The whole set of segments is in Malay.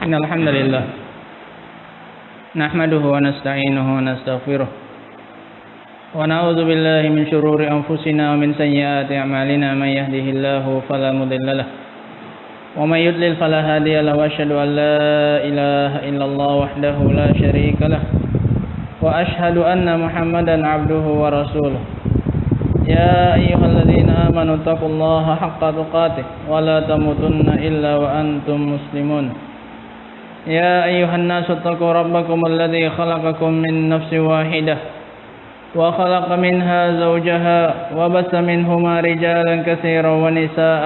إن الحمد لله نحمده ونستعينه ونستغفره ونعوذ بالله من شرور أنفسنا ومن سيئات أعمالنا من يهده الله فلا مضل له ومن يضلل فلا هادي له وأشهد أن لا إله إلا الله وحده لا شريك له وأشهد أن محمدا عبده ورسوله يا أيها الذين آمنوا اتقوا الله حق تقاته ولا تموتن إلا وأنتم مسلمون يا أيها الناس اتقوا ربكم الذي خلقكم من نفس واحدة وخلق منها زوجها وبث منهما رجالا كثيرا ونساء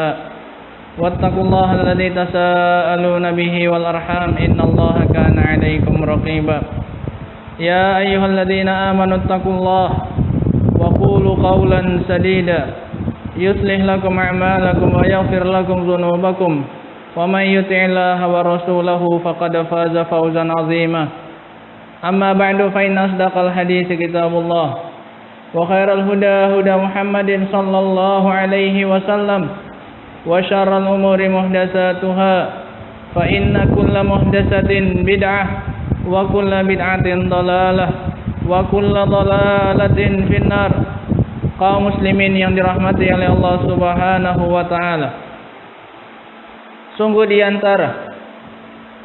واتقوا الله الذي تساءلون به والأرحام إن الله كان عليكم رقيبا يا أيها الذين آمنوا اتقوا الله وقولوا قولا سديدا يصلح لكم أعمالكم ويغفر لكم ذنوبكم ومن يطع الله ورسوله فقد فاز فوزا عظيما أما بعد فإن أصدق الحديث كتاب الله وخير الهدى هدى محمد صلى الله عليه وسلم وشر الأمور محدثاتها فإن كل محدثة بدعة وكل بدعة ضلالة wa kullu dhalalatin finnar. Kaum muslimin yang dirahmati oleh Allah Subhanahu wa taala. Sungguh di antara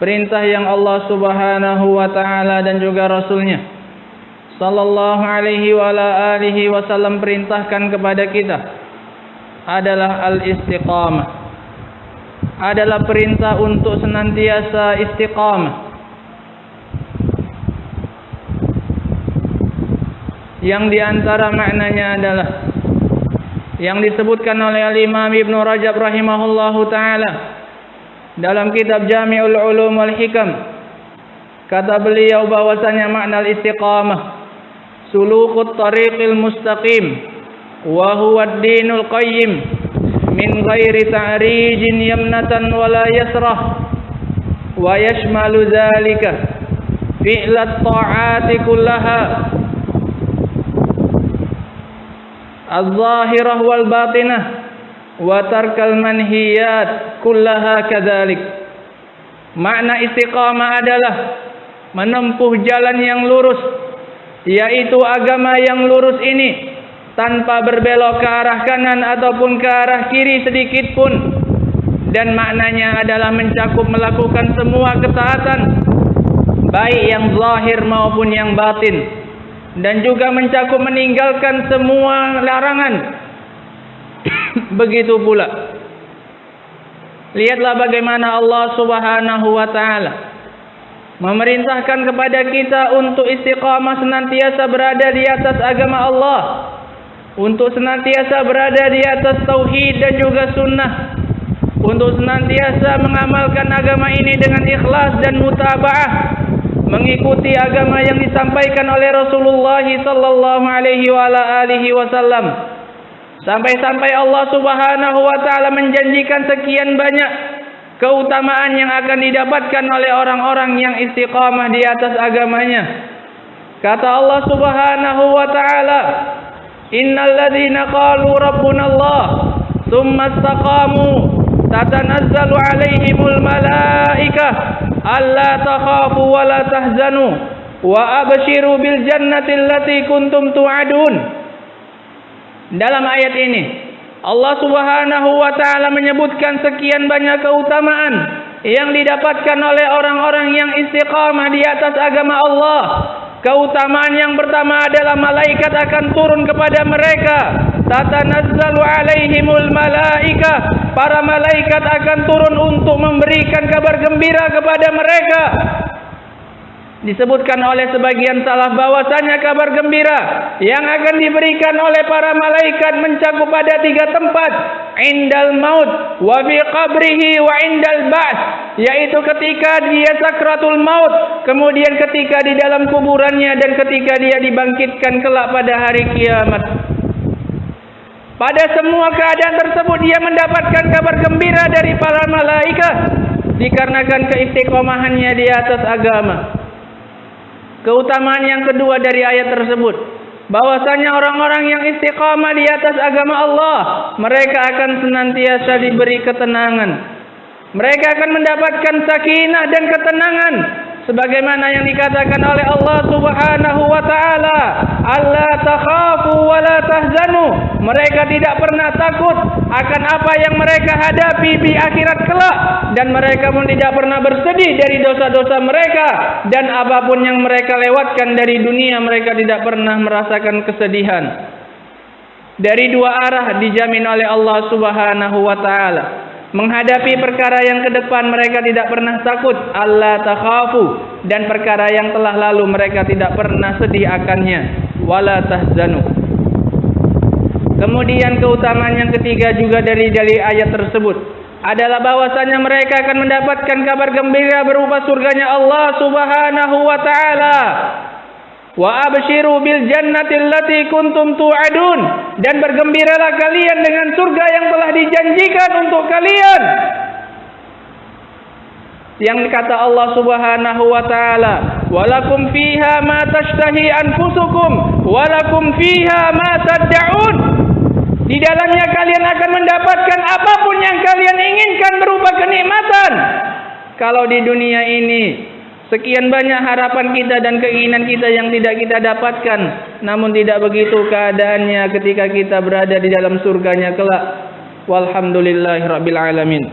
perintah yang Allah Subhanahu wa taala dan juga Rasulnya sallallahu alaihi wa ala alihi wasallam perintahkan kepada kita adalah al-istiqamah. Adalah perintah untuk senantiasa istiqamah. Yang diantara maknanya adalah yang disebutkan oleh Al-Imam Ibnu Rajab rahimahullahu ta'ala dalam kitab Jami'ul Ulum wal Hikam. Kata beliau bahwasanya makna istiqamah sulukut tariqil mustaqim wa huwa ad-dinul qayyim min ghairi ta'rijin yamnatan wala yasrah wa yashmalu dhalika fi'lat ta'ati kullaha al-zahirah wal batinah wa tarkal manhiyat kullaha kadzalik. Makna istiqamah adalah menempuh jalan yang lurus, yaitu agama yang lurus ini tanpa berbelok ke arah kanan ataupun ke arah kiri sedikit pun. Dan maknanya adalah mencakup melakukan semua ketaatan, baik yang zahir maupun yang batin, dan juga mencakup meninggalkan semua larangan. Begitu pula, lihatlah bagaimana Allah Subhanahu wa ta'ala memerintahkan kepada kita untuk istiqamah, senantiasa berada di atas agama Allah, untuk senantiasa berada di atas tauhid dan juga sunnah, untuk senantiasa mengamalkan agama ini dengan ikhlas dan mutaba'ah, mengikuti agama yang disampaikan oleh Rasulullah sallallahu alaihi wa ala alihi wasallam. Sampai-sampai Allah Subhanahu wa taala menjanjikan sekian banyak keutamaan yang akan didapatkan oleh orang-orang yang istiqamah di atas agamanya. Kata Allah Subhanahu wa taala, "Innal ladzina qalu rabbunallah tsumma istaqamu tatanazzalu alaihimul malaikah alla takhafu wa la tahzanu wa abshiru bil jannati allati kuntum tu'adun." Dalam ayat ini Allah Subhanahu wa taala menyebutkan sekian banyak keutamaan yang didapatkan oleh orang-orang yang istiqamah di atas agama Allah. Keutamaan yang pertama adalah malaikat akan turun kepada mereka. Tatanazzalu alaihimul malaikah. Para malaikat akan turun untuk memberikan kabar gembira kepada mereka. Disebutkan oleh sebagian salaf bahwasanya kabar gembira yang akan diberikan oleh para malaikat mencakup pada 3 tempat: indal maut, wa bi qabrihi, wa indal ba'ts, yaitu ketika dia sakratul maut, kemudian ketika di dalam kuburannya, dan ketika dia dibangkitkan kelak pada hari kiamat. Pada semua keadaan tersebut dia mendapatkan kabar gembira dari para malaikat dikarenakan keistiqomahannya di atas agama. Keutamaan yang kedua dari ayat tersebut, bahwasanya orang-orang yang istiqamah di atas agama Allah, mereka akan senantiasa diberi ketenangan. Mereka akan mendapatkan sakinah dan ketenangan sebagaimana yang dikatakan oleh Allah Subhanahu wa taala, "Alla takhafu wa la tahzanu." Mereka tidak pernah takut akan apa yang mereka hadapi di akhirat kelak, dan mereka pun tidak pernah bersedih dari dosa-dosa mereka, dan apapun yang mereka lewatkan dari dunia mereka tidak pernah merasakan kesedihan. Dari dua arah dijamin oleh Allah Subhanahu wa taala. Menghadapi perkara yang ke depan mereka tidak pernah takut, alla takhafu, dan perkara yang telah lalu mereka tidak pernah sedih akannya, wala tahzanu. Kemudian keutamaan yang ketiga juga dari ayat tersebut adalah bahwasanya mereka akan mendapatkan kabar gembira berupa surganya Allah Subhanahu wa taala. Wa abshiru bil jannati allati kuntum tu'adun, dan bergembiralah kalian dengan surga yang telah dijanjikan untuk kalian. Yang kata Allah Subhanahu wa taala, walakum fiha ma tashtahi anfusukum walakum fiha ma tad'un. Di dalamnya kalian akan mendapatkan apapun yang kalian inginkan berupa kenikmatan. Kalau di dunia ini sekian banyak harapan kita dan keinginan kita yang tidak kita dapatkan, namun tidak begitu keadaannya ketika kita berada di dalam surganya kelak. Walhamdulillahirabbil alamin.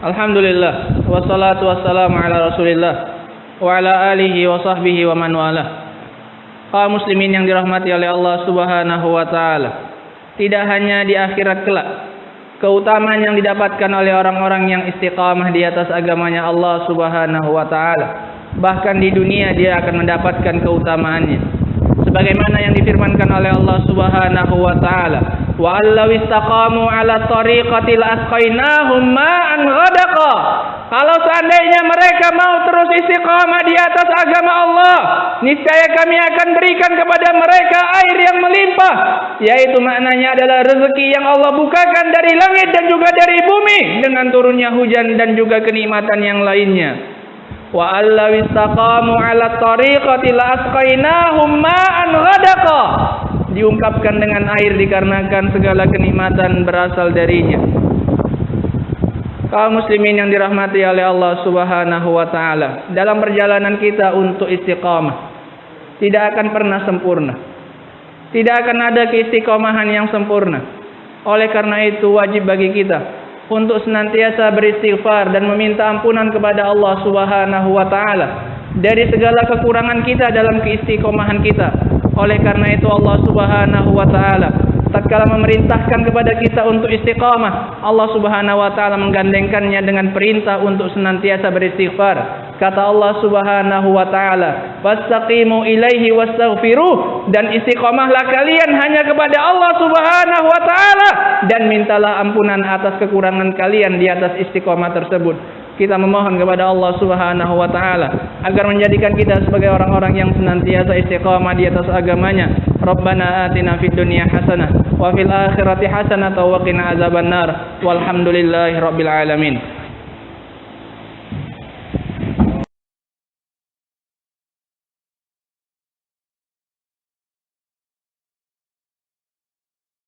Alhamdulillah, wassalatu wassalamu ala Rasulillah wa ala alihi wa sahbihi wa man walah. Kaum muslimin yang dirahmati oleh Allah Subhanahu wa taala, tidak hanya di akhirat kelak keutamaan yang didapatkan oleh orang-orang yang istiqamah di atas agamanya Allah Subhanahu wa taala, bahkan di dunia dia akan mendapatkan keutamaannya. Sebagaimana yang difirmankan oleh Allah Subhanahu wa taala, wa allaw istaqamu ala tariqati asqainahum ma'an ghadaqa. Kalau seandainya mereka mau terus istiqamah di atas agama Allah, niscaya kami akan berikan kepada mereka air yang melimpah, yaitu maknanya adalah rezeki yang Allah bukakan dari langit dan juga dari bumi dengan turunnya hujan dan juga kenikmatan yang lainnya. Wa allaw istaqamu ala tariqati asqainahum ma'an ghadaqa. Diungkapkan dengan air dikarenakan segala kenikmatan berasal darinya. Kaum muslimin yang dirahmati oleh Allah Subhanahu wa taala, dalam perjalanan kita untuk istiqamah tidak akan pernah sempurna. Tidak akan ada keistiqomahan yang sempurna. Oleh karena itu wajib bagi kita untuk senantiasa beristighfar dan meminta ampunan kepada Allah Subhanahu wa taala dari segala kekurangan kita dalam keistiqomahan kita. Oleh karena itu Allah Subhanahu wa taala tatkala memerintahkan kepada kita untuk istiqamah, Allah Subhanahu wa taala menggandengkannya dengan perintah untuk senantiasa beristighfar. Kata Allah Subhanahu wa taala, "Fastaqimu ilaihi wastaghfiruh." Dan istiqamahlah kalian hanya kepada Allah Subhanahu wa taala dan mintalah ampunan atas kekurangan kalian di atas istiqamah tersebut. Kita memohon kepada Allah Subhanahu wa taala agar menjadikan kita sebagai orang-orang yang senantiasa istiqamah di atas agamanya. Rabbana atina fid dunya hasanah wa fil akhirati hasanah wa qina azabannar. Walhamdulillahirabbil alamin.